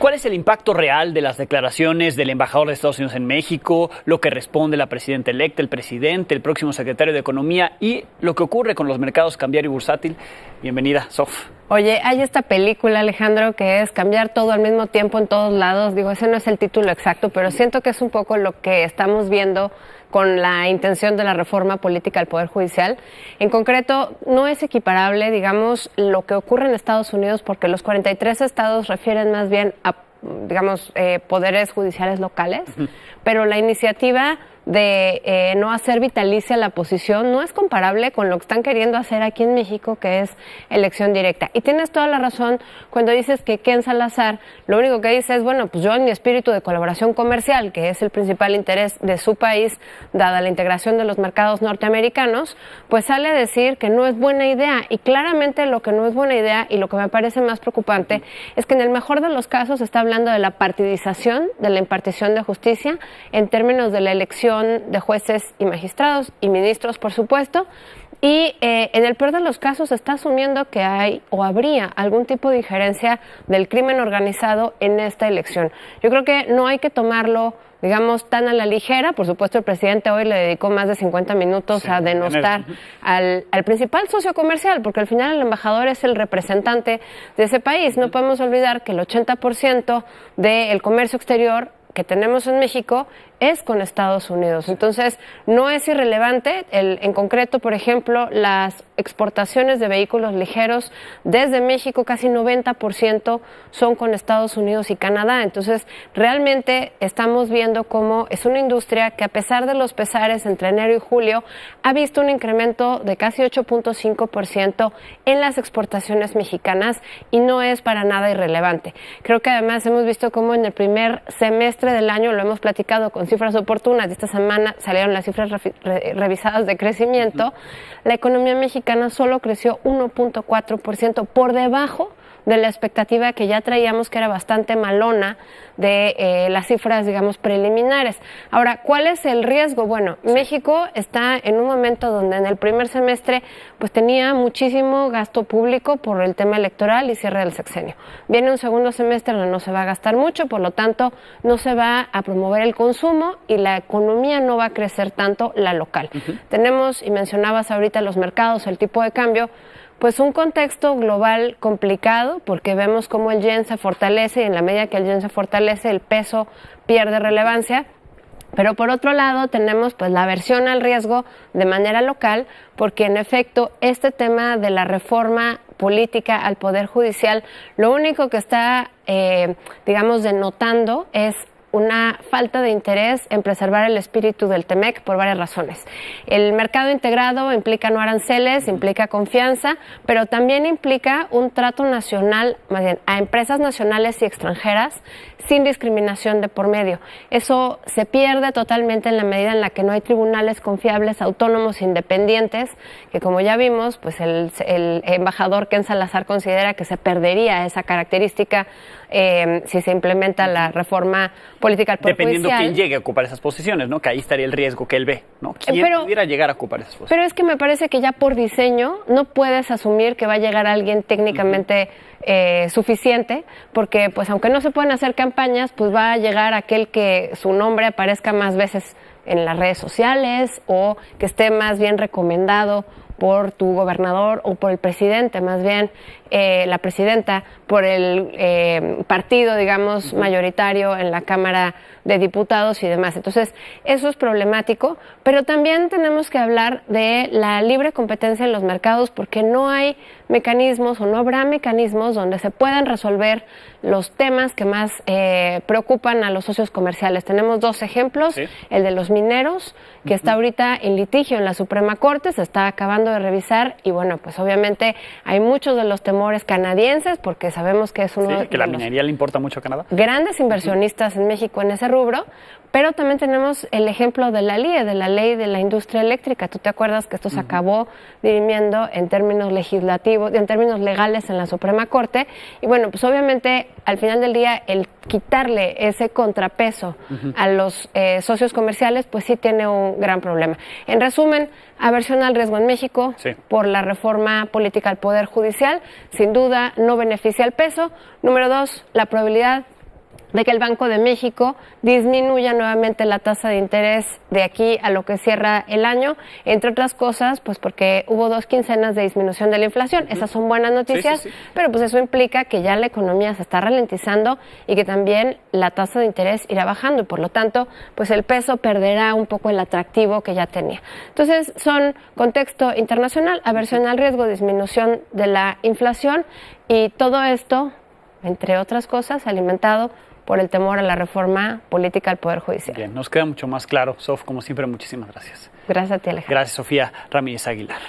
cuál es el impacto real de las declaraciones del embajador de Estados Unidos en México, lo que responde la presidenta electa, el presidente, el próximo secretario de Economía y lo que ocurre con los mercados cambiario y bursátil? Bienvenida, Sof. Oye, hay esta película, Alejandro, que es cambiar todo al mismo tiempo en todos lados. Digo, ese no es el título exacto, pero siento que es un poco lo que estamos viendo con la intención de la reforma política al Poder Judicial. En concreto, no es equiparable, digamos, lo que ocurre en Estados Unidos, porque los 43 estados refieren más bien a, digamos, poderes judiciales locales, pero la iniciativa de no hacer vitalicia la posición no es comparable con lo que están queriendo hacer aquí en México, que es elección directa. Y tienes toda la razón cuando dices que Ken Salazar lo único que dice es, bueno, pues yo en mi espíritu de colaboración comercial, que es el principal interés de su país, dada la integración de los mercados norteamericanos, pues sale a decir que no es buena idea. Y claramente lo que no es buena idea y lo que me parece más preocupante es que en el mejor de los casos está hablando de la partidización de la impartición de justicia en términos de la elección de jueces y magistrados y ministros, por supuesto, y en el peor de los casos está asumiendo que hay o habría algún tipo de injerencia del crimen organizado en esta elección. Yo creo que no hay que tomarlo, digamos, tan a la ligera. Por supuesto, el presidente hoy le dedicó más de 50 minutos a denostar al principal socio comercial, porque al final el embajador es el representante de ese país. No podemos olvidar que el 80% del comercio exterior que tenemos en México es con Estados Unidos. Entonces, no es irrelevante. En concreto, por ejemplo, las exportaciones de vehículos ligeros desde México, casi 90% son con Estados Unidos y Canadá. Entonces, realmente estamos viendo cómo es una industria que, a pesar de los pesares entre enero y julio, ha visto un incremento de casi 8.5% en las exportaciones mexicanas y no es para nada irrelevante. Creo que además hemos visto cómo en el primer semestre del año, lo hemos platicado con cifras oportunas, y esta semana salieron las cifras revisadas de crecimiento, la economía mexicana solo creció 1.4%, por debajo de la expectativa que ya traíamos, que era bastante malona, de las cifras, digamos, preliminares. Ahora, ¿cuál es el riesgo? Bueno, México está en un momento donde en el primer semestre pues tenía muchísimo gasto público por el tema electoral y cierre del sexenio. Viene un segundo semestre donde no se va a gastar mucho, por lo tanto no se va a promover el consumo y la economía no va a crecer tanto, la local. Tenemos, y mencionabas ahorita los mercados, el tipo de cambio, pues un contexto global complicado, porque vemos cómo el yen se fortalece y en la medida que el yen se fortalece el peso pierde relevancia. Pero por otro lado tenemos pues la aversión al riesgo de manera local, porque en efecto este tema de la reforma política al Poder Judicial lo único que está, digamos, denotando es una falta de interés en preservar el espíritu del TEMEC por varias razones. El mercado integrado implica no aranceles, implica confianza, pero también implica un trato nacional, más bien, a empresas nacionales y extranjeras sin discriminación de por medio. Eso se pierde totalmente en la medida en la que no hay tribunales confiables, autónomos, independientes, que como ya vimos, pues el embajador Ken Salazar considera que se perdería esa característica si se implementa la reforma política al Poder Dependiendo Judicial. quién llegue a ocupar esas posiciones, ¿no? Que ahí estaría el riesgo que él ve, ¿no? ¿Quién pudiera llegar a ocupar esas posiciones? Pero es que me parece que ya por diseño no puedes asumir que va a llegar alguien técnicamente suficiente, porque pues aunque no se pueden hacer campañas, pues va a llegar aquel que su nombre aparezca más veces en las redes sociales o que esté más bien recomendado por tu gobernador o por el presidente, más bien la presidenta, por el partido, digamos, mayoritario en la Cámara de Diputados y demás. Entonces, eso es problemático, pero también tenemos que hablar de la libre competencia en los mercados, porque no hay mecanismos o no habrá mecanismos donde se puedan resolver los temas que más preocupan a los socios comerciales. Tenemos dos ejemplos, el de los mineros, que está ahorita en litigio en la Suprema Corte, se está acabando de revisar y bueno, pues obviamente hay muchos de los temores canadienses, porque sabemos que es uno que la minería le importa mucho a Canadá. Grandes inversionistas en México en ese rubro, pero también tenemos el ejemplo de la LIE, de la Ley de la Industria Eléctrica. Tú te acuerdas que esto se acabó dirimiendo en términos legislativos, en términos legales en la Suprema Corte, y bueno, pues obviamente al final del día el quitarle ese contrapeso a los socios comerciales, pues sí tiene un gran problema. En resumen, aversión al riesgo en México por la reforma política al Poder Judicial, sin duda no beneficia al peso. Número dos, la probabilidad de que el Banco de México disminuya nuevamente la tasa de interés de aquí a lo que cierra el año, entre otras cosas, pues porque hubo 2 quincenas de disminución de la inflación. Esas son buenas noticias, sí. Pero pues eso implica que ya la economía se está ralentizando y que también la tasa de interés irá bajando y por lo tanto, pues el peso perderá un poco el atractivo que ya tenía. Entonces, son contexto internacional, aversión al riesgo, disminución de la inflación y todo esto, entre otras cosas, alimentado por el temor a la reforma política al Poder Judicial. Bien, nos queda mucho más claro. Sof, como siempre, muchísimas gracias. Gracias a ti, Alejandro. Gracias, Sofía Ramírez Aguilar.